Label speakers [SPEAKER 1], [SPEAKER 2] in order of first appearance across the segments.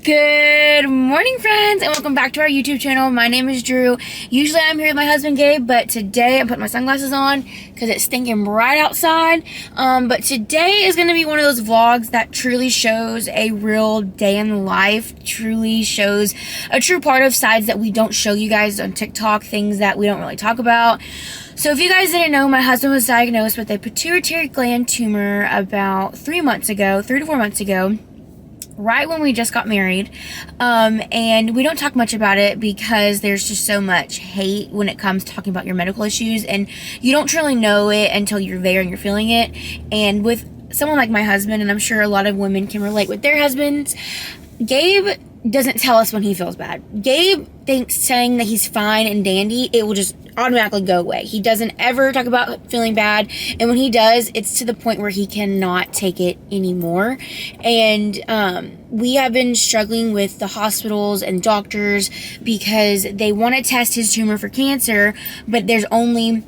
[SPEAKER 1] Good morning, friends, and welcome back to our YouTube channel. My name is Drew. Usually I'm here with my husband Gabe, but today I'm putting my sunglasses on because it's stinking bright outside. But today is going to be one of those vlogs that truly shows a real day in the life, truly shows a true part of sides that we don't show you guys on TikTok, things that we don't really talk about. So if you guys didn't know, my husband was diagnosed with a pituitary gland tumor about 3 to 4 months ago. Right when we just got married, and we don't talk much about it because there's just so much hate when it comes to talking about your medical issues, and you don't truly know it until you're there and you're feeling it. And with someone like my husband, and I'm sure a lot of women can relate with their husbands, Gabe doesn't tell us when he feels bad. Gabe thinks saying that he's fine and dandy, it will just automatically go away. He doesn't ever talk about feeling bad, and when he does, it's to the point where he cannot take it anymore. And we have been struggling with the hospitals and doctors because they want to test his tumor for cancer, but there's only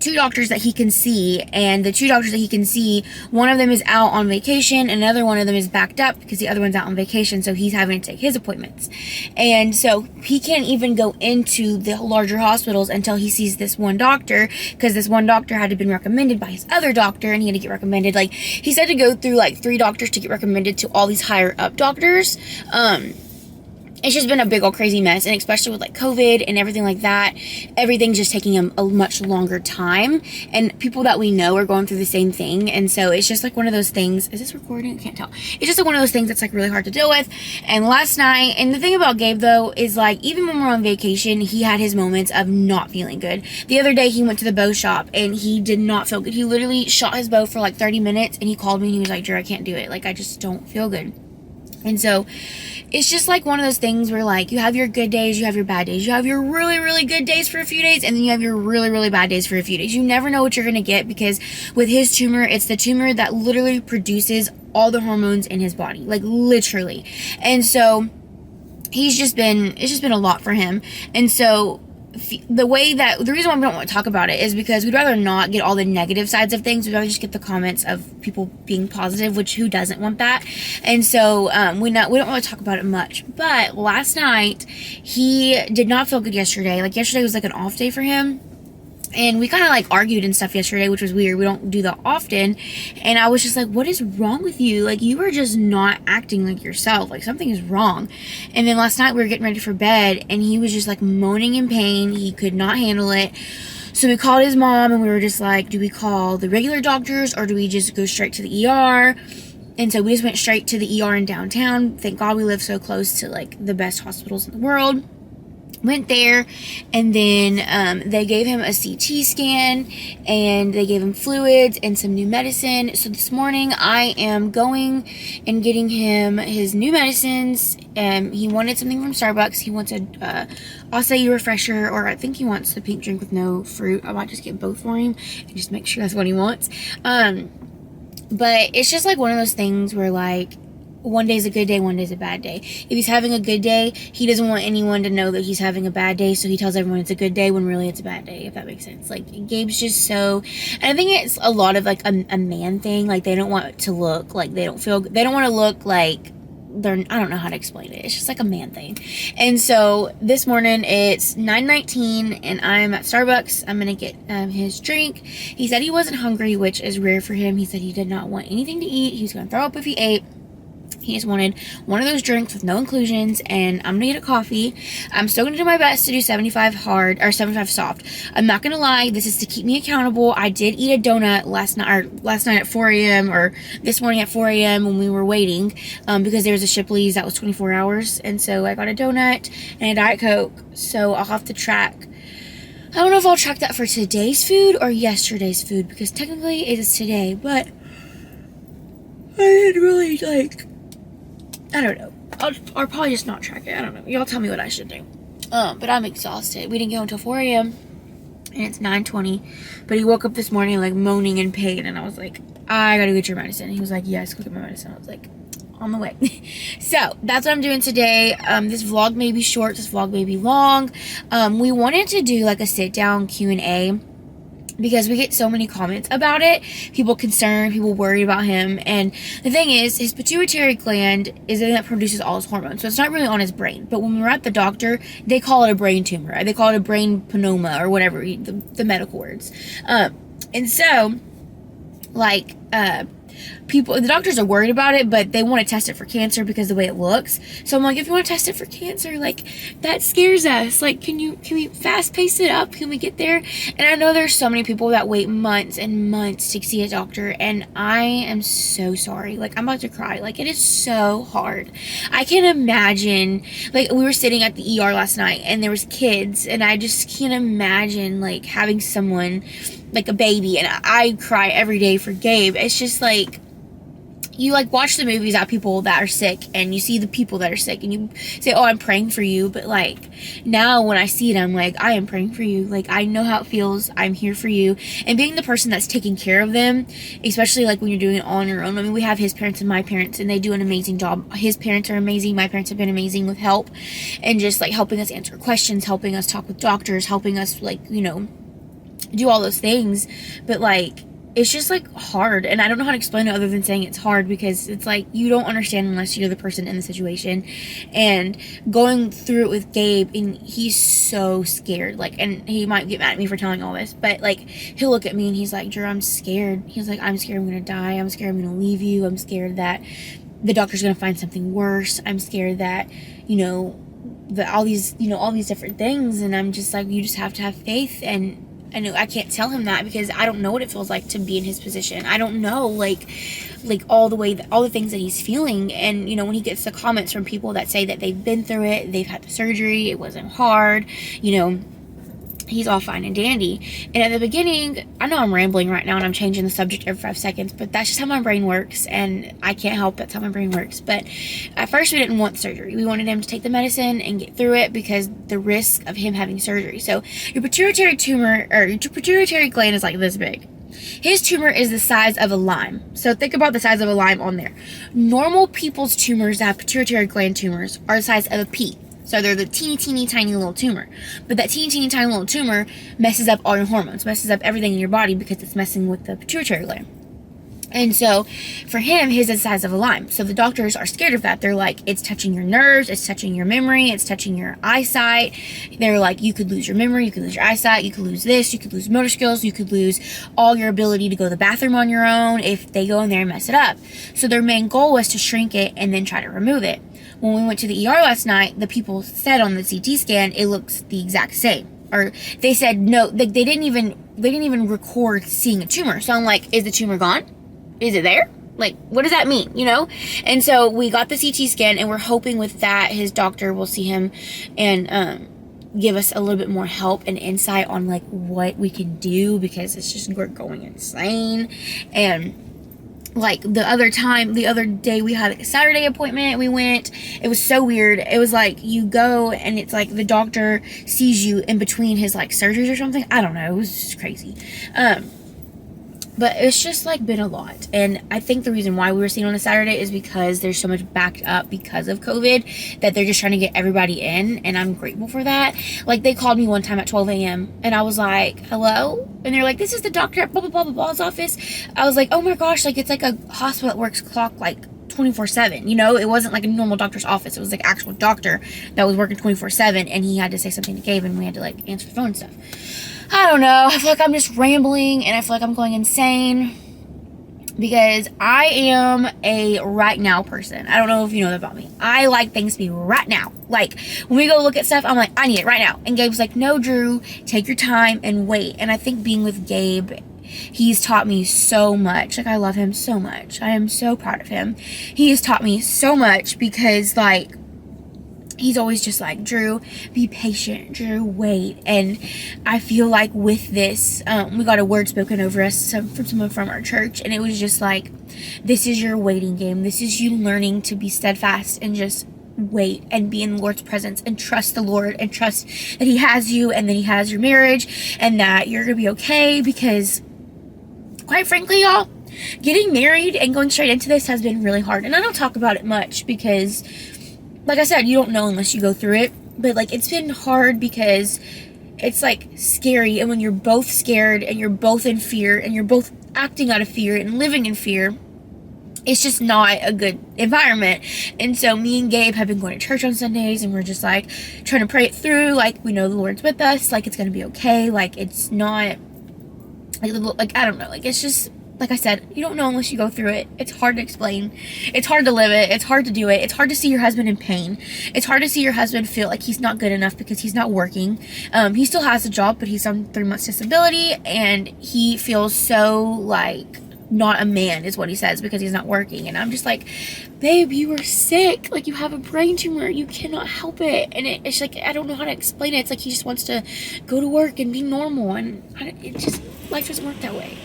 [SPEAKER 1] 2 doctors that he can see, and the 2 doctors that he can see, one of them is out on vacation, and another one of them is backed up because the other one's out on vacation, so he's having to take his appointments. And so he can't even go into the larger hospitals until he sees this one doctor, because this one doctor had to been recommended by his other doctor, and he had to get recommended. Like, he said to go through like 3 doctors to get recommended to all these higher up doctors. It's just been a big old crazy mess, and especially with like COVID and everything like that, everything's just taking a much longer time, and people that we know are going through the same thing. And so it's just like one of those things. Is this recording? I can't tell. It's just like one of those things that's like really hard to deal with. And last night, and the thing about Gabe though is, like, even when we're on vacation, he had his moments of not feeling good. The other day he went to the bow shop and he did not feel good. He literally shot his bow for like 30 minutes, and he called me and he was like, Drew, I can't do it. Like, I just don't feel good. And so it's just like one of those things where, like, you have your good days, you have your bad days, you have your really, really good days for a few days, and then you have your really, really bad days for a few days. You never know what you're going to get, because with his tumor, it's the tumor that literally produces all the hormones in his body, like literally. And so it's just been a lot for him. And so the reason why we don't want to talk about it is because we'd rather not get all the negative sides of things. We'd rather just get the comments of people being positive, which who doesn't want that? And so we don't want to talk about it much. But last night, he did not feel good yesterday. Like, yesterday was like an off day for him. And we kind of like argued and stuff yesterday, which was weird. We don't do that often. And I was just like, what is wrong with you? Like, you are just not acting like yourself. Like, something is wrong. And then last night we were getting ready for bed, and he was just like moaning in pain. He could not handle it. So we called his mom, and we were just like, do we call the regular doctors or do we just go straight to the ER? And so we just went straight to the ER in downtown. Thank God we live so close to like the best hospitals in the world. Went there, and then they gave him a CT scan, and they gave him fluids and some new medicine. So this morning I am going and getting him his new medicines. He wanted something from Starbucks. He wants a acai refresher, or I think he wants the pink drink with no fruit. I might just get both for him and just make sure that's what he wants. But it's just like one of those things where, like, one day's a good day, one day's a bad day. If he's having a good day, he doesn't want anyone to know that he's having a bad day, so he tells everyone it's a good day when really it's a bad day, if that makes sense. Like, Gabe's just so, and I think it's a lot of like a man thing. Like, they don't want to look like they don't want to look like they're, I don't know how to explain it. It's just like a man thing. And so this morning it's 9:19 and I'm at Starbucks. I'm gonna get his drink. He said he wasn't hungry, which is rare for him. He said he did not want anything to eat. He was gonna throw up if he ate. He just wanted one of those drinks with no inclusions, and I'm gonna get a coffee. I'm still gonna do my best to do 75 hard, or 75 soft. I'm not gonna lie, this is to keep me accountable. I did eat a donut last night at 4 a.m. or this morning at 4 a.m. when we were waiting, because there was a Shipley's that was 24 hours, and so I got a donut and a Diet Coke. So I'll have to track. I don't know if I'll track that for today's food or yesterday's food, because technically it is today, but I didn't really like. I don't know. I'll probably just not track it. I don't know. Y'all tell me what I should do. But I'm exhausted. We didn't go until 4 a.m. and it's 9:20. But he woke up this morning like moaning in pain, and I was like, I gotta get your medicine. He was like, yes, go get my medicine. I was like, on the way. So that's what I'm doing today. This vlog may be short. This vlog may be long. We wanted to do like a sit down Q&A because we get so many comments about it, people concerned, people worried about him. And the thing is, his pituitary gland is the thing that produces all his hormones, so it's not really on his brain. But when we were at the doctor, they call it a brain tumor, they call it a brain panoma, or whatever the medical words. And so, like, the doctors are worried about it, but they want to test it for cancer because of the way it looks. So I'm like, if you want to test it for cancer, like, that scares us. Like, can we fast pace it up? Can we get there? And I know there's so many people that wait months and months to see a doctor, and I am so sorry. Like, I'm about to cry. Like, it is so hard. I can't imagine, like, we were sitting at the ER last night, and there was kids, and I just can't imagine, like, having someone, like a baby, and I cry every day for Gabe. It's just like, you like watch the movies about people that are sick, and you see the people that are sick, and you say, oh, I'm praying for you. But like, now when I see it, I'm like, I am praying for you. Like, I know how it feels. I'm here for you. And being the person that's taking care of them, especially like when you're doing it all on your own. I mean, we have his parents and my parents, and they do an amazing job. His parents are amazing. My parents have been amazing with help, and just like helping us answer questions, helping us talk with doctors, helping us, like, you know, do all those things. But like, it's just like hard, and I don't know how to explain it other than saying it's hard, because it's like, you don't understand unless you're the person in the situation. And going through it with Gabe, and he's so scared, like, and he might get mad at me for telling all this, but like, he'll look at me and he's like, Drew, I'm scared. He's like, I'm scared I'm gonna die. I'm scared I'm gonna leave you. I'm scared that the doctor's gonna find something worse. I'm scared that, you know, all these different things. And I'm just like, you just have to have faith. And I know I can't tell him that, because I don't know what it feels like to be in his position. I don't know, like all the things that he's feeling. And, you know, when he gets the comments from people that say that they've been through it, they've had the surgery, it wasn't hard, you know, he's all fine and dandy. And at the beginning, I know I'm rambling right now and I'm changing the subject every 5 seconds, but that's just how my brain works, and I can't help that's how my brain works. But at first, we didn't want surgery. We wanted him to take the medicine and get through it, because the risk of him having surgery. So your pituitary tumor, or your pituitary gland, is like this big. His tumor is the size of a lime. So think about the size of a lime on there. Normal people's tumors that have pituitary gland tumors are the size of a pea. So they're the teeny tiny little tumor. But that teeny tiny little tumor messes up all your hormones, messes up everything in your body, because it's messing with the pituitary gland. And so for him, his is the size of a lime. So the doctors are scared of that. They're like, it's touching your nerves, it's touching your memory, it's touching your eyesight. They're like, you could lose your memory, you could lose your eyesight, you could lose this, you could lose motor skills, you could lose all your ability to go to the bathroom on your own if they go in there and mess it up. So their main goal was to shrink it and then try to remove it. When we went to the ER last night, the people said on the CT scan, it looks the exact same. Or they said no, they didn't even record seeing a tumor. So I'm like, is the tumor gone? Is it there? Like, what does that mean, you know? And so we got the CT scan, and we're hoping with that his doctor will see him and give us a little bit more help and insight on like what we can do, because it's just, we're going insane. And like the other day we had like a Saturday appointment, we went, it was so weird. It was like, you go and it's like the doctor sees you in between his like surgeries or something. I don't know, it was just crazy. But it's just like been a lot. And I think the reason why we were seen on a Saturday is because there's so much backed up because of COVID, that they're just trying to get everybody in. And I'm grateful for that. Like, they called me one time at 12 a.m. and I was like, hello? And they're like, this is the doctor at blah, blah, blah, blah, blah's office. I was like, oh my gosh, like, it's like a hospital that works clock like 24/7, you know? It wasn't like a normal doctor's office. It was like actual doctor that was working 24/7, and he had to say something to Gabe, and we had to like answer the phone and stuff. I don't know. I feel like I'm just rambling, and I feel like I'm going insane, because I am a right now person. I don't know if you know that about me. I like things to be right now. Like, when we go look at stuff, I'm like, I need it right now. And Gabe's like, no, Drew, take your time and wait. And I think being with Gabe, he's taught me so much. Like, I love him so much. I am so proud of him. He has taught me so much, because like, he's always just like, Drew, be patient. Drew, wait. And I feel like with this, we got a word spoken over us from someone from our church, and it was just like, this is your waiting game. This is you learning to be steadfast and just wait and be in the Lord's presence and trust the Lord and trust that He has you and that He has your marriage and that you're gonna be okay. Because quite frankly, y'all, getting married and going straight into this has been really hard. And I don't talk about it much because, like I said, you don't know unless you go through it. But like, it's been hard because it's like scary. And when you're both scared and you're both in fear and you're both acting out of fear and living in fear, it's just not a good environment. And so me and Gabe have been going to church on Sundays, and we're just like trying to pray it through. Like, we know the Lord's with us. Like, it's going to be okay. Like, it's not like I don't know. Like, it's just, like I said, you don't know unless you go through it. It's hard to explain. It's hard to live it. It's hard to do it. It's hard to see your husband in pain. It's hard to see your husband feel like he's not good enough because he's not working. He still has a job, but he's on 3 months disability, and he feels so like not a man, is what he says, because he's not working. And I'm just like, babe, you are sick. Like, you have a brain tumor. You cannot help it. And it's like, I don't know how to explain it. It's like he just wants to go to work and be normal, and it just, life doesn't work that way.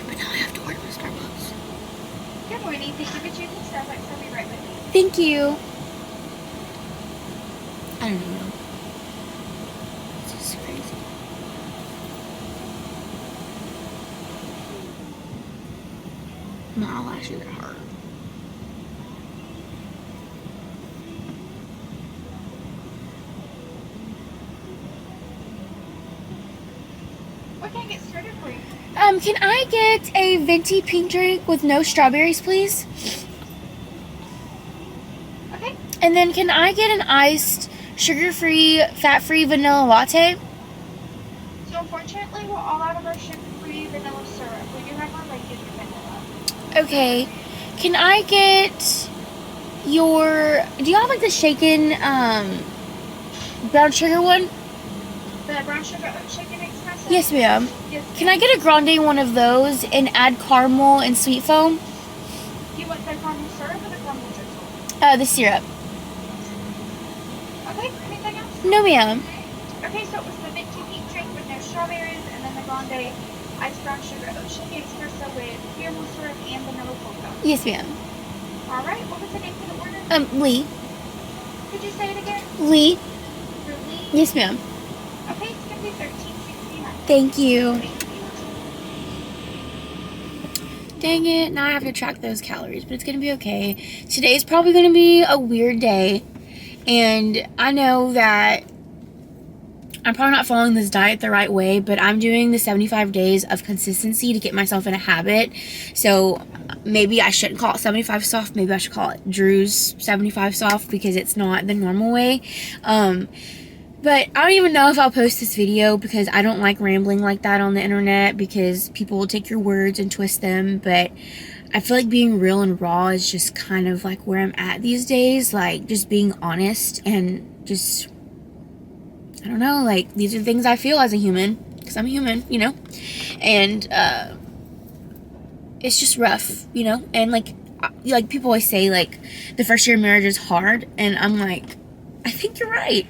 [SPEAKER 1] But now I have to order my Starbucks.
[SPEAKER 2] Good morning. Thank you for choosing Starbucks. I'll be right with you.
[SPEAKER 1] Thank you. I don't even know. This is crazy. My eyelashes are hard.
[SPEAKER 2] What can I get started for you?
[SPEAKER 1] Can I get a venti pink drink with no strawberries, please?
[SPEAKER 2] Okay.
[SPEAKER 1] And then can I get an iced, sugar-free, fat-free vanilla latte?
[SPEAKER 2] So unfortunately, we're all out of our sugar-free vanilla syrup. We do have our regular vanilla.
[SPEAKER 1] Okay. Can I get your... Do you have, like, the shaken, brown sugar one?
[SPEAKER 2] The brown sugar oat shaken espresso?
[SPEAKER 1] Yes, ma'am.
[SPEAKER 2] Yes.
[SPEAKER 1] Can I get a grande one of those and add caramel and sweet foam?
[SPEAKER 2] Do you want the caramel syrup or the caramel drizzle?
[SPEAKER 1] The syrup.
[SPEAKER 2] Okay. Anything else?
[SPEAKER 1] No, ma'am.
[SPEAKER 2] Okay, so it was the venti pink drink with no strawberries, and then the grande iced brown sugar oat shaken espresso with caramel syrup and vanilla cocoa.
[SPEAKER 1] Yes, ma'am.
[SPEAKER 2] All right. What was the name for the order?
[SPEAKER 1] Lee.
[SPEAKER 2] Could you say it again?
[SPEAKER 1] Lee.
[SPEAKER 2] For Lee?
[SPEAKER 1] Yes, ma'am.
[SPEAKER 2] Okay, it's gonna be $13.69.
[SPEAKER 1] Thank you.
[SPEAKER 2] Thank you.
[SPEAKER 1] Dang it, now I have to track those calories, but it's going to be okay. Today's probably going to be a weird day, and I know that I'm probably not following this diet the right way, but I'm doing the 75 days of consistency to get myself in a habit. So maybe I shouldn't call it 75 soft, maybe I should call it Drew's 75 soft, because it's not the normal way. But I don't even know if I'll post this video, because I don't like rambling like that on the internet, because people will take your words and twist them. But I feel like being real and raw is just kind of like where I'm at these days. Like, just being honest and just, I don't know, like, these are things I feel as a human, because I'm a human, you know? And it's just rough, you know? And like people always say, like, the first year of marriage is hard, and I'm like, I think you're right.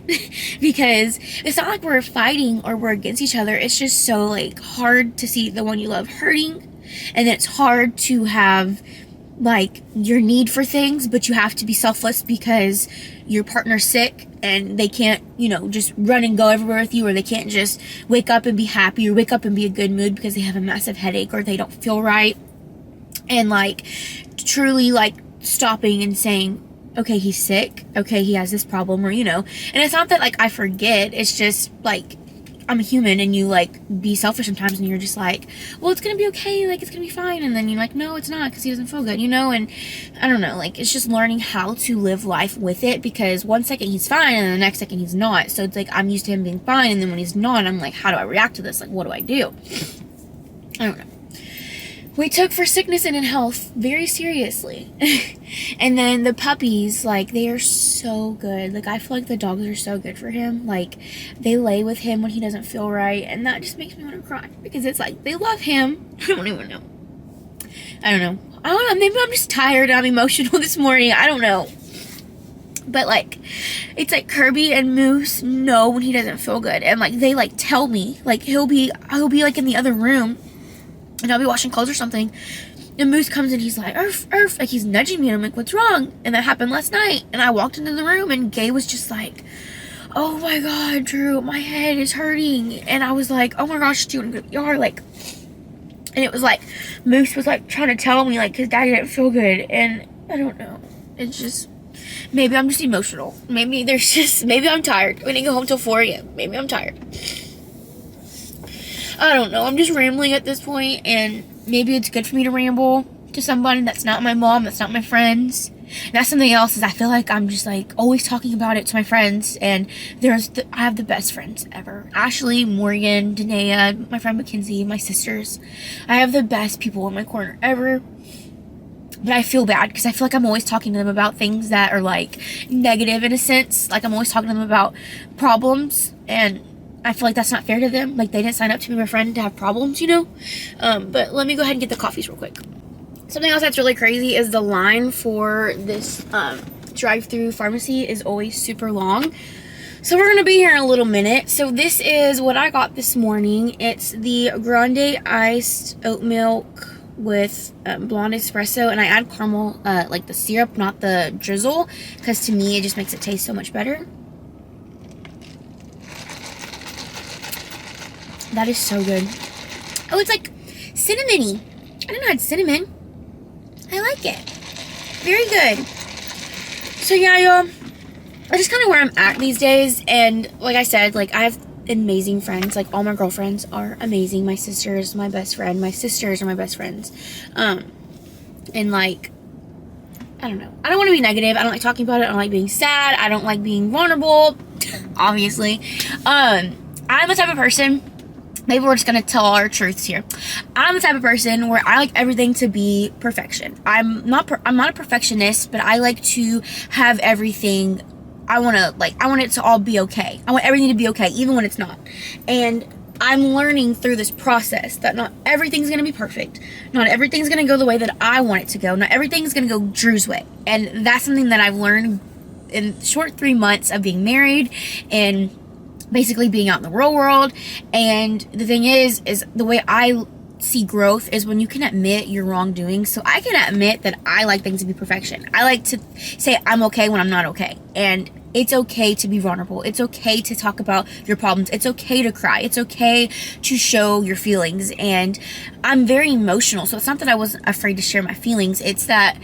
[SPEAKER 1] Because it's not like we're fighting or we're against each other. It's just so, like, hard to see the one you love hurting. And then it's hard to have, like, your need for things, but you have to be selfless because your partner's sick and they can't, you know, just run and go everywhere with you, or they can't just wake up and be happy or wake up and be a good mood because they have a massive headache or they don't feel right. And, like, truly, like, stopping and saying, okay, he's sick, okay, he has this problem, or, you know. And it's not that, like, I forget, it's just, like, I'm a human, and you, like, be selfish sometimes, and you're just like, well, it's gonna be okay, like, it's gonna be fine, and then you're like, no, it's not, because he doesn't feel good, you know. And I don't know, like, it's just learning how to live life with it, because one second he's fine, and the next second he's not. So it's like, I'm used to him being fine, and then when he's not, I'm like, how do I react to this? Like, what do I do? I don't know. We took for sickness and in health very seriously. And then the puppies, like, they are so good. Like, I feel like the dogs are so good for him. Like, they lay with him when he doesn't feel right, and that just makes me want to cry, because it's like, they love him. I don't even know. I don't know. Maybe I'm just tired. I'm emotional this morning. I don't know. But, like, it's like Kirby and Moose know when he doesn't feel good. And, like, they, like, tell me. Like, he'll be, like, in the other room, and I'll be washing clothes or something, and Moose comes in, he's like, Urf, Urf, like, he's nudging me, and I'm like, what's wrong? And that happened last night, and I walked into the room, and Gabe was just like, oh my god, Drew, my head is hurting. And I was like, oh my gosh, do you want to go to the yard? Like, and it was like, Moose was, like, trying to tell me, like, his daddy didn't feel good, and I don't know, it's just, Maybe I'm just emotional. Maybe I'm tired. We didn't go home till 4 a.m. Maybe I'm tired. I don't know. I'm just rambling at this point, and maybe it's good for me to ramble to somebody that's not my mom, that's not my friends. And that's something else, is I feel like I'm just like always talking about it to my friends, and I have the best friends ever. Ashley, Morgan, Danae, my friend Mackenzie, my sisters. I have the best people in my corner ever. But I feel bad because I feel like I'm always talking to them about things that are like negative in a sense. Like I'm always talking to them about problems, and I feel like that's not fair to them. Like they didn't sign up to be my friend to have problems, you know? But let me go ahead and get the coffees real quick. Something else that's really crazy is the line for this drive-through pharmacy is always super long. So we're going to be here in a little minute. So this is what I got this morning. It's the grande iced oat milk with blonde espresso, and I add caramel, like the syrup, not the drizzle, because to me it just makes it taste so much better. That is so good. Oh, it's like cinnamony. I didn't know it had cinnamon. I like it. Very good. So yeah, y'all, that's just kind of where I'm at these days. And like I said, like I have amazing friends. Like all my girlfriends are amazing. My sister is my best friend. My sisters are my best friends. And like, I don't know. I don't want to be negative. I don't like talking about it. I don't like being sad. I don't like being vulnerable. Obviously. I'm the type of person, maybe we're just going to tell our truths here. I'm the type of person where I like everything to be perfection. I'm not a perfectionist, but I like to have everything. I want it to all be okay. I want everything to be okay, even when it's not. And I'm learning through this process that not everything's going to be perfect. Not everything's going to go the way that I want it to go. Not everything's going to go Drew's way. And that's something that I've learned in the short 3 months of being married and basically being out in the real world. And the thing is the way I see growth is when you can admit your wrongdoing. So I can admit that I like things to be perfection. I like to say I'm okay when I'm not okay. And it's okay to be vulnerable. It's okay to talk about your problems. It's okay to cry. It's okay to show your feelings. And I'm very emotional. So it's not that I wasn't afraid to share my feelings. It's that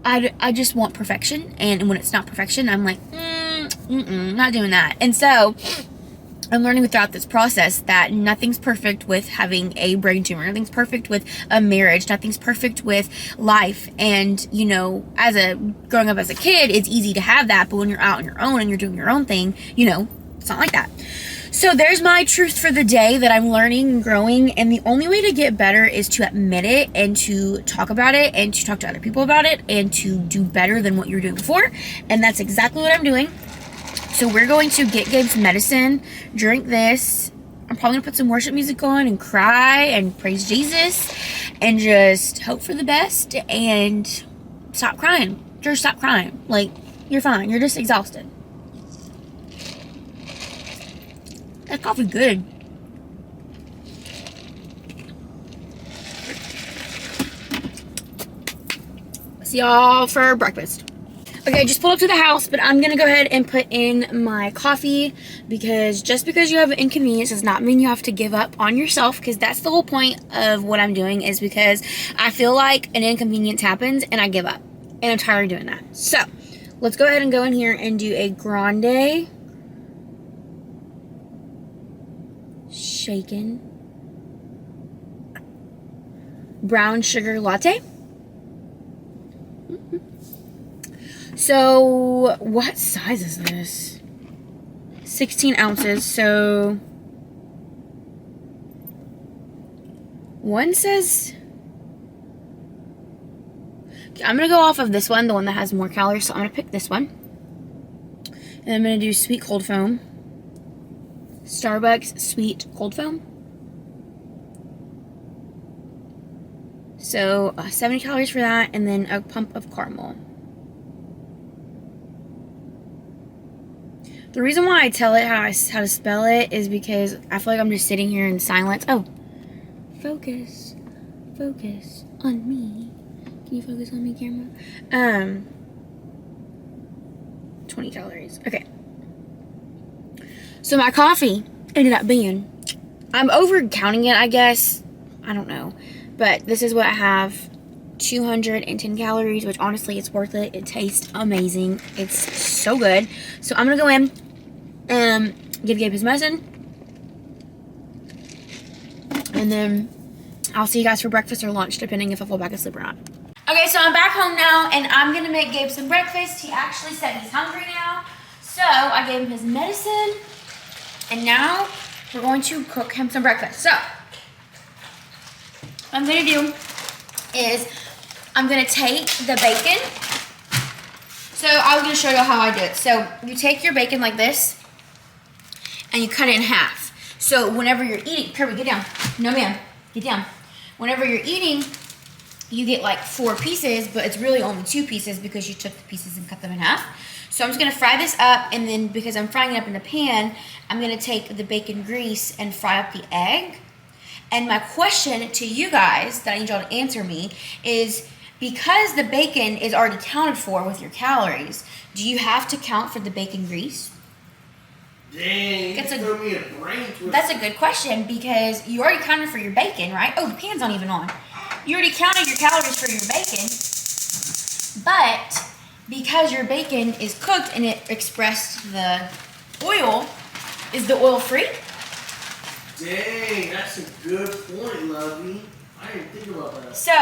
[SPEAKER 1] I just want perfection. And when it's not perfection, I'm like, not doing that. And so I'm learning throughout this process that nothing's perfect with having a brain tumor. Nothing's perfect with a marriage. Nothing's perfect with life. And, you know, growing up as a kid, it's easy to have that. But when you're out on your own and you're doing your own thing, you know, it's not like that. So there's my truth for the day that I'm learning and growing. And the only way to get better is to admit it and to talk about it and to talk to other people about it and to do better than what you were doing before. And that's exactly what I'm doing. So we're going to get Gabe's medicine, drink this. I'm probably going to put some worship music on and cry and praise Jesus and just hope for the best and stop crying. Just stop crying. Like, you're fine. You're just exhausted. That coffee's good. See y'all for breakfast. Okay, I just pulled up to the house, but I'm going to go ahead and put in my coffee because just because you have an inconvenience does not mean you have to give up on yourself, because that's the whole point of what I'm doing, is because I feel like an inconvenience happens and I give up. And I'm tired of doing that. So, let's go ahead and go in here and do a grande shaken brown sugar latte. So, what size is this? 16 ounces, so one says, okay, I'm going to go off of this one, the one that has more calories, so I'm going to pick this one. And I'm going to do sweet cold foam. Starbucks sweet cold foam. So, 70 calories for that, and then a pump of caramel. The reason why I tell it how to spell it is because I feel like I'm just sitting here in silence. Oh, focus on me. Can you focus on me, camera? 20 calories. Okay. So my coffee ended up being, I'm over counting it, I guess. I don't know. But this is what I have. 210 calories, which honestly, it's worth it. It tastes amazing. It's so good. So I'm gonna go in and give Gabe his medicine. And then I'll see you guys for breakfast or lunch, depending if I fall back asleep or not. Okay, so I'm back home now, and I'm gonna make Gabe some breakfast. He actually said he's hungry now. So I gave him his medicine, and now we're going to cook him some breakfast. So what I'm gonna do is I'm gonna take the bacon. So I was gonna show you how I do it. So you take your bacon like this, and you cut it in half. So whenever you're eating, Kirby, get down. No ma'am, get down. Whenever you're eating, you get like 4 pieces, but it's really only 2 pieces because you took the pieces and cut them in half. So I'm just gonna fry this up, and then because I'm frying it up in the pan, I'm gonna take the bacon grease and fry up the egg. And my question to you guys that I need y'all to answer me is, because the bacon is already counted for with your calories, do you have to count for the bacon grease?
[SPEAKER 3] Dang, you throw me a brain twist.
[SPEAKER 1] That's a good question, because you already counted for your bacon, right? Oh, the pan's not even on. You already counted your calories for your bacon, but because your bacon is cooked and it expressed the oil, is the oil free?
[SPEAKER 3] Dang, that's a good point, Lovey. I didn't think about that.
[SPEAKER 1] So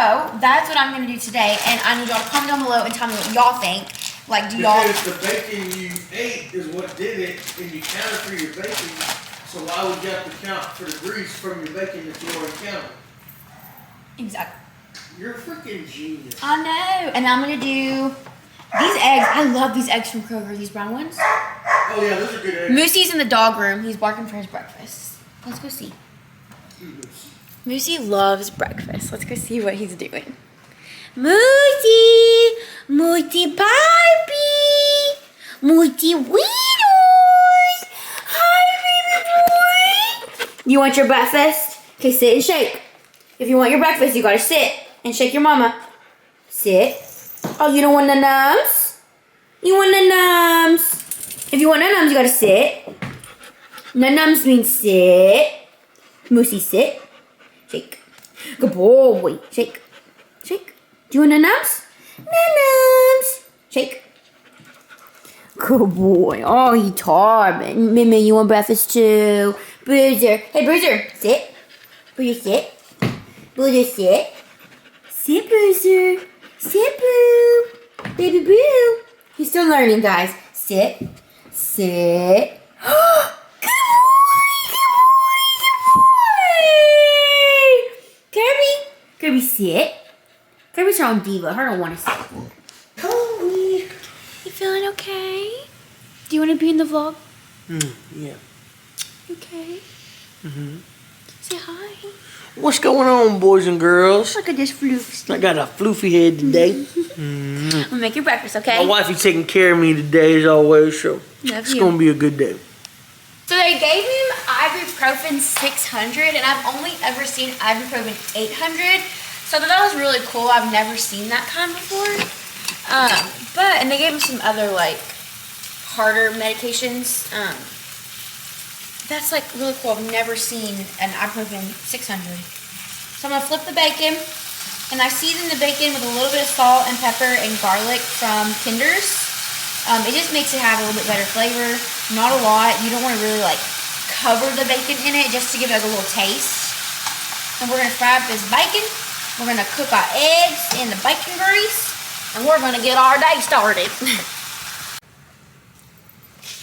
[SPEAKER 1] that's what I'm gonna do today, and I need y'all to comment down below and tell me what y'all think. Like, do y'all?
[SPEAKER 3] Because the bacon you ate is what did it, and you counted for your bacon. So why would you have to count for the grease from your bacon that you already counted?
[SPEAKER 1] Exactly.
[SPEAKER 3] You're a freaking genius.
[SPEAKER 1] I know. And I'm gonna do these eggs. I love these eggs from Kroger. These brown ones.
[SPEAKER 3] Oh yeah, those are good eggs.
[SPEAKER 1] Moosey's in the dog room. He's barking for his breakfast. Let's go see. Moosey loves breakfast. Let's go see what he's doing. Moosey! Moosey puppy! Moosey Weedles! Hi, baby boy! You want your breakfast? Okay, sit and shake. If you want your breakfast, you gotta sit and shake your mama. Sit. Oh, you don't want the nums? You want the nums? If you want the nums, you gotta sit. The nums means sit. Moosey, sit. Shake. Good boy. Shake. Shake. Do you want the nums? The nums. Shake. Good boy. Oh, he tired. Mimi, you want breakfast too? Bruiser. Hey, Bruiser. Sit. Bruiser, sit. Bruiser, sit. Sit, Bruiser. Sit, Boo. Baby Boo. He's still learning, guys. Sit. Sit. Good boy. Kirby, sit. Kirby's her own diva. Her don't want to sit. Kirby. You feeling okay? Do you want to be in the vlog?
[SPEAKER 3] Yeah.
[SPEAKER 1] Okay. Say hi.
[SPEAKER 3] What's going on, boys and girls?
[SPEAKER 1] Look at this floof.
[SPEAKER 3] I got a floofy head today.
[SPEAKER 1] I'm gonna make your breakfast, okay?
[SPEAKER 3] My wifey taking care of me today, as always, so it's gonna be a good day.
[SPEAKER 1] So they gave him ibuprofen 600, and I've only ever seen ibuprofen 800. So I thought that was really cool. I've never seen that kind before. And they gave him some other like harder medications. That's like really cool. I've never seen an ibuprofen 600. So I'm gonna flip the bacon, and I season the bacon with a little bit of salt and pepper and garlic from Kinder's. It just makes it have a little bit better flavor. Not a lot. You don't want to really like cover the bacon in it, just to give it a little taste. And we're gonna fry up this bacon. We're gonna cook our eggs in the bacon grease, and we're gonna get our day started.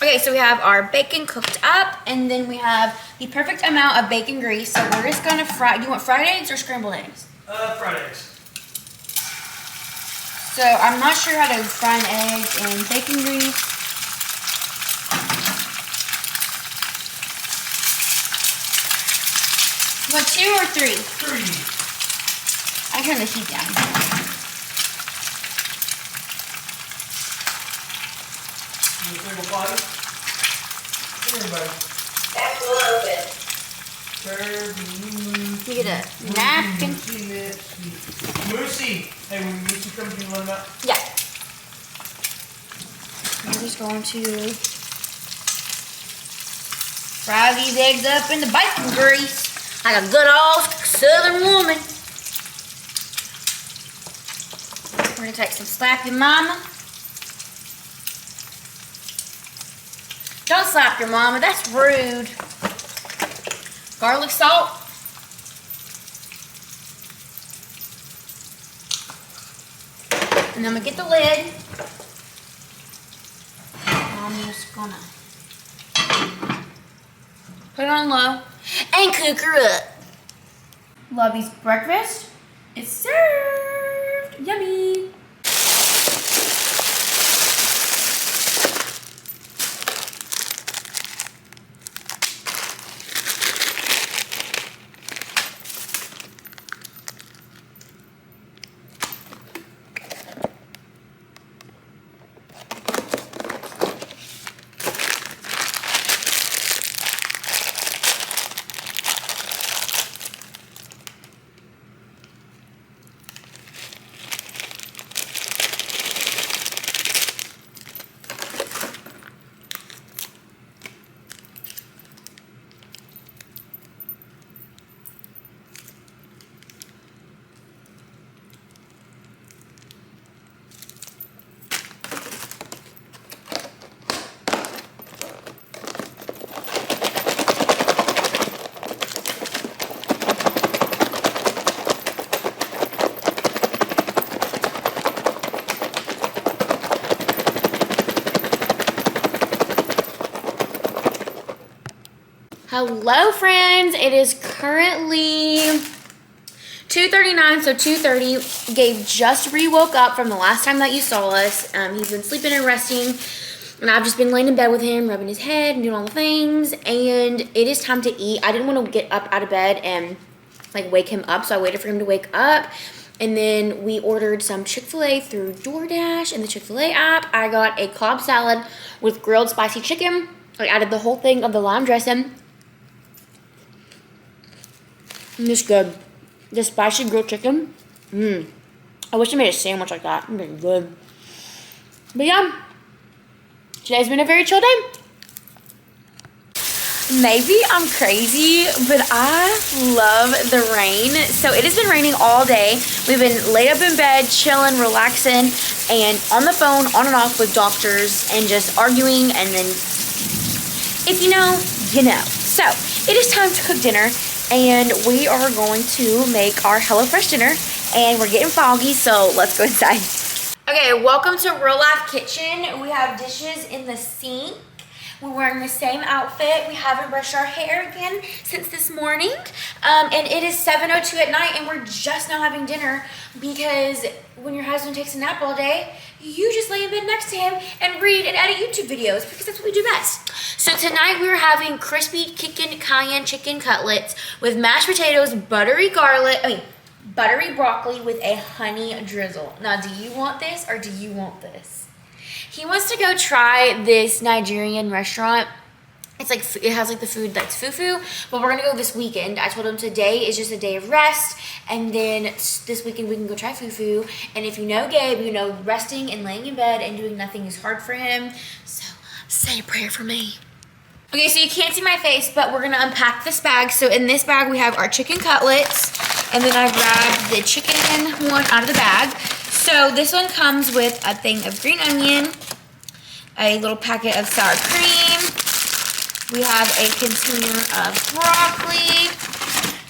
[SPEAKER 1] Okay, so we have our bacon cooked up, and then we have the perfect amount of bacon grease. So we're just gonna fry. Do you want fried eggs or scrambled eggs?
[SPEAKER 3] Fried eggs.
[SPEAKER 1] So I'm not sure how to fry an egg in bacon grease. You want 2 or 3?
[SPEAKER 3] 3.
[SPEAKER 1] I turn the heat down.
[SPEAKER 3] You want a body? Everybody.
[SPEAKER 1] That's a little bit. You get a napkin.
[SPEAKER 3] Moosey. Hey, when Moosey comes, you want him out?
[SPEAKER 1] Yeah. I'm just going to fry these eggs up in the bacon grease like a good old Southern woman. We're gonna take some Slap Your Mama. Don't slap your mama, that's rude. Garlic salt. And I'm gonna get the lid. I'm just gonna put it on low and cook her up. Lovey's breakfast is served. Yummy. Hello friends, it is currently 2:39, so 2:30. Gabe just re-woke up from the last time that you saw us. He's been sleeping and resting, and I've just been laying in bed with him, rubbing his head and doing all the things, and it is time to eat. I didn't want to get up out of bed and like wake him up, so I waited for him to wake up, and then we ordered some Chick-fil-A through DoorDash and the Chick-fil-A app. I got a Cobb salad with grilled spicy chicken. I added the whole thing of the lime dressing. And it's good. The spicy grilled chicken. I wish I made a sandwich like that. It'd be good. But yeah, today's been a very chill day. Maybe I'm crazy, but I love the rain. So it has been raining all day. We've been laid up in bed, chilling, relaxing, and on the phone, on and off with doctors, and just arguing, and then if you know, you know. So it is time to cook dinner. And we are going to make our HelloFresh dinner, and we're getting foggy, so let's go inside. Okay, welcome to Real Life Kitchen. We have dishes in the sink. We're wearing the same outfit. We haven't brushed our hair again since this morning. And it is 7:02 at night, and we're just now having dinner because when your husband takes a nap all day, you just lay in bed next to him and read and edit YouTube videos because that's what we do best. So tonight we're having crispy cayenne chicken cutlets with mashed potatoes, buttery broccoli with a honey drizzle. Now, do you want this or do you want this? He wants to go try this Nigerian restaurant. It's like, it has like the food that's fufu, but we're gonna go this weekend. I told him today is just a day of rest, and then this weekend we can go try fufu. And if you know Gabe, you know resting and laying in bed and doing nothing is hard for him. So say a prayer for me. Okay, so you can't see my face, but we're gonna unpack this bag. So in this bag we have our chicken cutlets, and then I grabbed the chicken one out of the bag. So this one comes with a thing of green onion, a little packet of sour cream. We have a container of broccoli.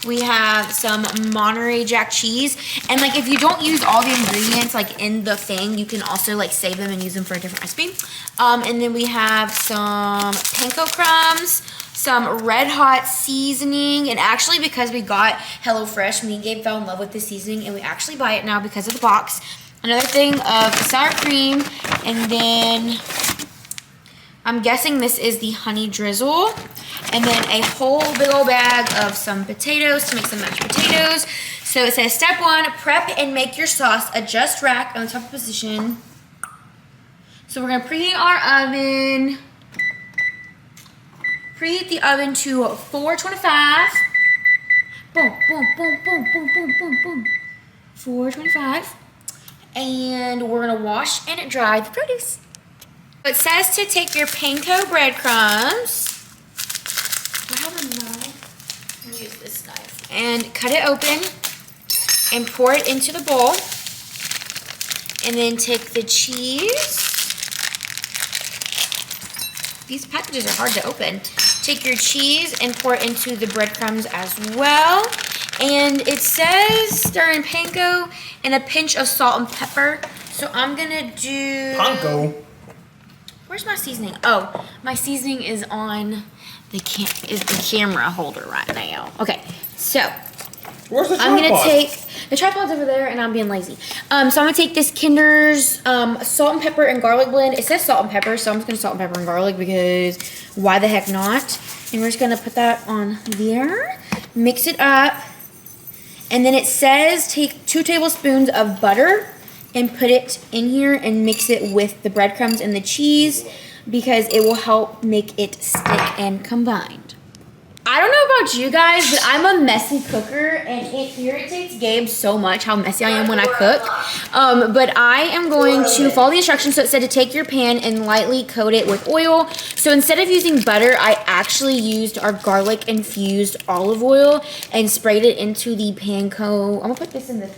[SPEAKER 1] We have some Monterey Jack cheese. And like if you don't use all the ingredients like in the thing, you can also like save them and use them for a different recipe. And then we have some panko crumbs, some red hot seasoning. And actually because we got HelloFresh, me and Gabe fell in love with this seasoning and we actually buy it now because of the box. Another thing of sour cream, and then I'm guessing this is the honey drizzle, and then a whole big old bag of some potatoes to make some mashed potatoes. So it says step 1, prep and make your sauce. Adjust rack on the top position. So we're gonna preheat our oven. Preheat the oven to 425. Boom, boom, boom, boom, boom, boom, boom, boom. 425. And we're gonna wash and dry the produce. It says to take your panko breadcrumbs. Do I have a knife? I'm gonna use this knife. And cut it open and pour it into the bowl. And then take the cheese. These packages are hard to open. Take your cheese and pour it into the breadcrumbs as well. And it says stir in panko and a pinch of salt and pepper. So I'm gonna do...
[SPEAKER 3] Panko?
[SPEAKER 1] Where's my seasoning? Oh, my seasoning is on the camera holder right now. Okay, so
[SPEAKER 3] Where's the tripod?
[SPEAKER 1] I'm gonna take the tripod's over there, and I'm being lazy. So I'm gonna take this Kinder's salt and pepper and garlic blend. It says salt and pepper, so I'm just gonna salt and pepper and garlic because why the heck not? And we're just gonna put that on there, mix it up, and then it says take 2 tablespoons of butter and put it in here and mix it with the breadcrumbs and the cheese because it will help make it stick and combined. I don't know about you guys, but I'm a messy cooker and it irritates Gabe so much how messy I am when I cook. But I am going to follow the instructions. So it said to take your pan and lightly coat it with oil. So instead of using butter, I actually used our garlic infused olive oil and sprayed it into the panko. I'm gonna put this in the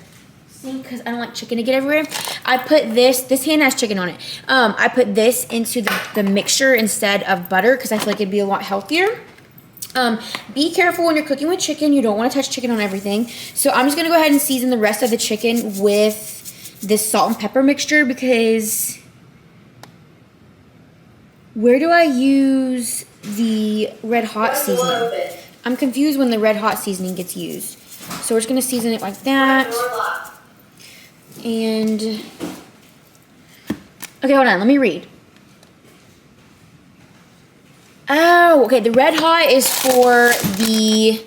[SPEAKER 1] because I don't like chicken to get everywhere. I put this pan has chicken on it. I put this into the mixture instead of butter because I feel like it'd be a lot healthier. Be careful when you're cooking with chicken. You don't want to touch chicken on everything. So I'm just going to go ahead and season the rest of the chicken with this salt and pepper mixture because where do I use the red hot seasoning? I'm confused when the red hot seasoning gets used. So we're just going to season it like that. And, okay, hold on, let me read. Oh, okay, the red hot is for the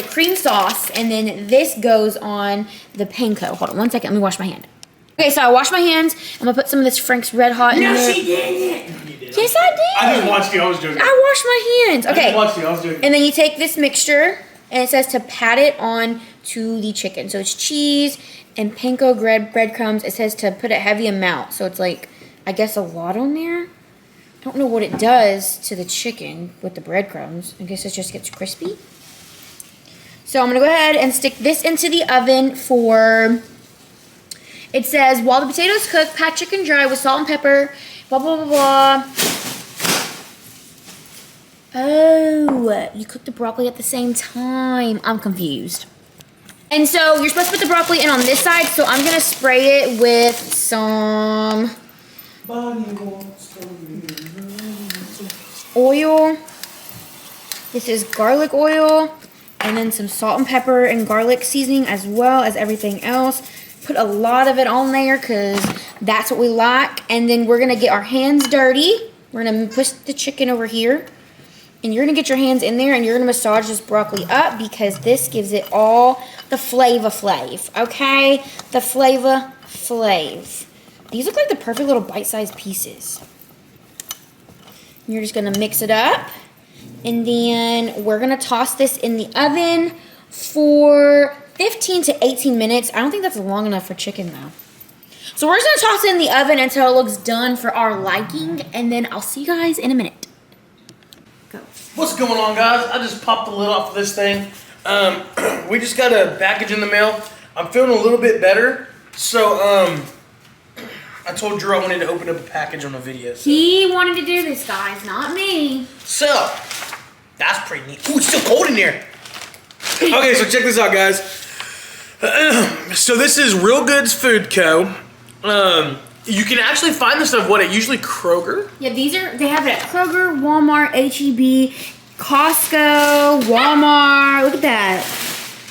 [SPEAKER 1] cream sauce, and then this goes on the panko. Hold on one second, let me wash my hand. Okay, so I washed my hands. I'm gonna put some of this Frank's Red Hot in there.
[SPEAKER 3] No, she didn't.
[SPEAKER 1] Yes, I did.
[SPEAKER 3] I just watched you, I was joking.
[SPEAKER 1] I washed my hands. Okay.
[SPEAKER 3] I just watched you, I was joking.
[SPEAKER 1] And then you take this mixture, and it says to pat it on to the chicken. So it's cheese and panko breadcrumbs. It says to put a heavy amount. So it's like, I guess a lot on there. I don't know what it does to the chicken with the breadcrumbs. I guess it just gets crispy. So I'm going to go ahead and stick this into the oven for, it says, while the potatoes cook, pat chicken dry with salt and pepper, blah, blah, blah, blah. Oh, you cook the broccoli at the same time. I'm confused. And so you're supposed to put the broccoli in on this side, so I'm going to spray it with some oil. This is garlic oil, and then some salt and pepper and garlic seasoning as well as everything else. Put a lot of it on there because that's what we like. And then we're going to get our hands dirty. We're going to push the chicken over here. And you're going to get your hands in there and you're going to massage this broccoli up because this gives it all the flavor flav. Okay? The flavor flav. These look like the perfect little bite-sized pieces. You're just going to mix it up. And then we're going to toss this in the oven for 15 to 18 minutes. I don't think that's long enough for chicken though. So we're just going to toss it in the oven until it looks done for our liking. And then I'll see you guys in a minute. Go.
[SPEAKER 3] What's going on, guys? I just popped the lid off of this thing. We just got a package in the mail. I'm feeling a little bit better. So, I told Drew I wanted to open up a package on a video. So.
[SPEAKER 1] He wanted to do this, guys, not me.
[SPEAKER 3] So, that's pretty neat. Ooh, it's still cold in here. Okay, so check this out, guys. So this is Real Goods Food Co. You can actually find this stuff, usually Kroger?
[SPEAKER 1] Yeah, they have it at Kroger, Walmart, H-E-B, Costco, Walmart. Look at that.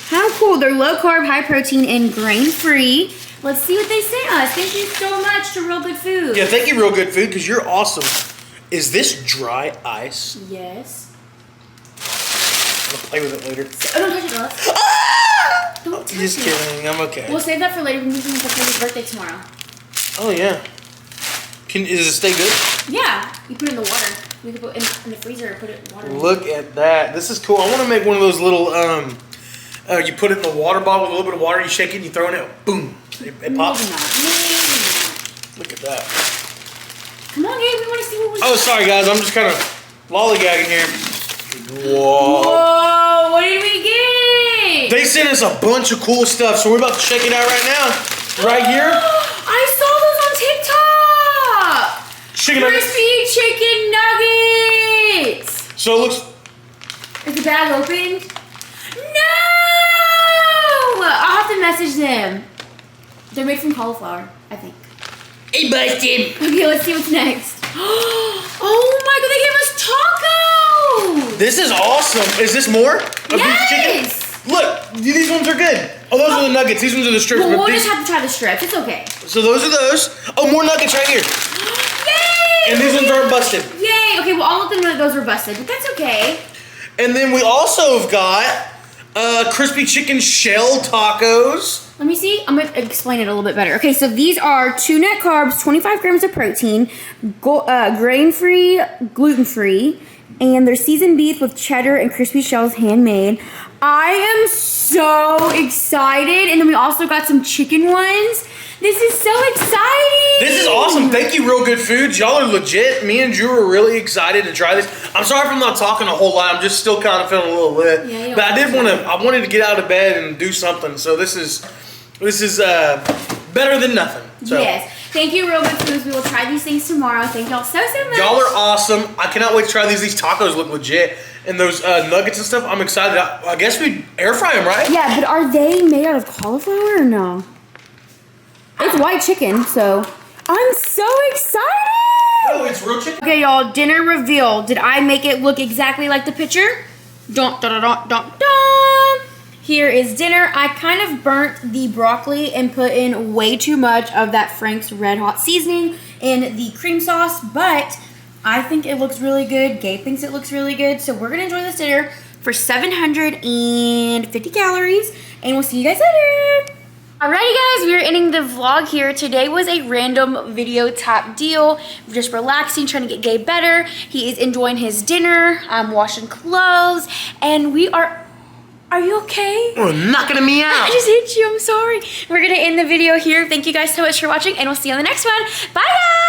[SPEAKER 1] How cool. They're low carb, high protein, and grain free. Let's see what they sent us. Thank you so much to Real Good Food.
[SPEAKER 3] Yeah, thank you, Real Good Food, because you're awesome. Is this dry ice?
[SPEAKER 1] Yes.
[SPEAKER 3] I'm going to play with it later.
[SPEAKER 1] Oh, don't touch it, Alex.
[SPEAKER 3] Ah!
[SPEAKER 1] Don't touch
[SPEAKER 3] Just
[SPEAKER 1] it.
[SPEAKER 3] kidding. I'm okay.
[SPEAKER 1] We'll save that for later. We're doing his birthday tomorrow.
[SPEAKER 3] Oh, yeah. Does it stay good?
[SPEAKER 1] Yeah. You put it in the water. We could put it in the freezer and put it in water.
[SPEAKER 3] Look at that. This is cool. I want to make one of those little, you put it in the water bottle with a little bit of water, you shake it, and you throw it in, boom. It pops.
[SPEAKER 1] Maybe not.
[SPEAKER 3] Look at that.
[SPEAKER 1] Come on, Gabe. We want to see what we
[SPEAKER 3] Oh, sorry, guys. I'm just kind of lollygagging here. Whoa.
[SPEAKER 1] Whoa. What did we get?
[SPEAKER 3] They sent us a bunch of cool stuff, so we're about to check it out right now. Right here. Chicken nuggets.
[SPEAKER 1] Crispy chicken nuggets.
[SPEAKER 3] So it looks.
[SPEAKER 1] Is the bag opened? No! I'll have to message them. They're made from cauliflower, I think.
[SPEAKER 3] Hey, busted.
[SPEAKER 1] Okay, let's see what's next. Oh my god, they gave us tacos!
[SPEAKER 3] This is awesome. Is this more of these chicken? Look, these ones are good. Oh, those are the nuggets. These ones are the strips.
[SPEAKER 1] Well, we'll
[SPEAKER 3] these...
[SPEAKER 1] just have to try the strips. It's okay.
[SPEAKER 3] So those are those. Oh, more nuggets right here.
[SPEAKER 1] Yay!
[SPEAKER 3] And these ones aren't busted.
[SPEAKER 1] Yay! Okay, well, all of them know that those were busted, but that's okay.
[SPEAKER 3] And then we also have got crispy chicken shell tacos.
[SPEAKER 1] Let me see. I'm going to explain it a little bit better. Okay, so these are 2 net carbs, 25 grams of protein, grain-free, gluten-free, and they're seasoned beef with cheddar and crispy shells handmade. I am so excited. And then we also got some chicken ones. This is so exciting.
[SPEAKER 3] This is awesome. Thank you, Real Good Foods. Y'all are legit. Me and Drew are really excited to try this. I'm sorry if I'm not talking a whole lot. I'm just still kind of feeling a little lit.
[SPEAKER 1] Yeah,
[SPEAKER 3] but I wanted to get out of bed and do something. So this is better than nothing. So.
[SPEAKER 1] Yes. Thank you, Real Good Foods. We will try these things tomorrow. Thank y'all so much.
[SPEAKER 3] Y'all are awesome. I cannot wait to try these. These tacos look legit. And those nuggets and stuff, I'm excited. I guess we air fry them, right?
[SPEAKER 1] Yeah, but are they made out of cauliflower or no? It's white chicken, so I'm so excited.
[SPEAKER 3] Oh, it's real chicken?
[SPEAKER 1] Okay, y'all, dinner reveal. Did I make it look exactly like the picture? Dun, dun, dun, dun, dun. Here is dinner. I kind of burnt the broccoli and put in way too much of that Frank's Red Hot seasoning in the cream sauce, but I think it looks really good. Gabe thinks it looks really good, so we're gonna enjoy this dinner for 750 calories, and we'll see you guys later. Alrighty guys, we are ending the vlog here. Today was a random video type deal. We're just relaxing, trying to get Gabe better. He is enjoying his dinner. I'm washing clothes, and we are you okay?
[SPEAKER 3] Oh, knocking me out.
[SPEAKER 1] I just hit you, I'm sorry. We're gonna end the video here. Thank you guys so much for watching, and we'll see you on the next one. Bye guys!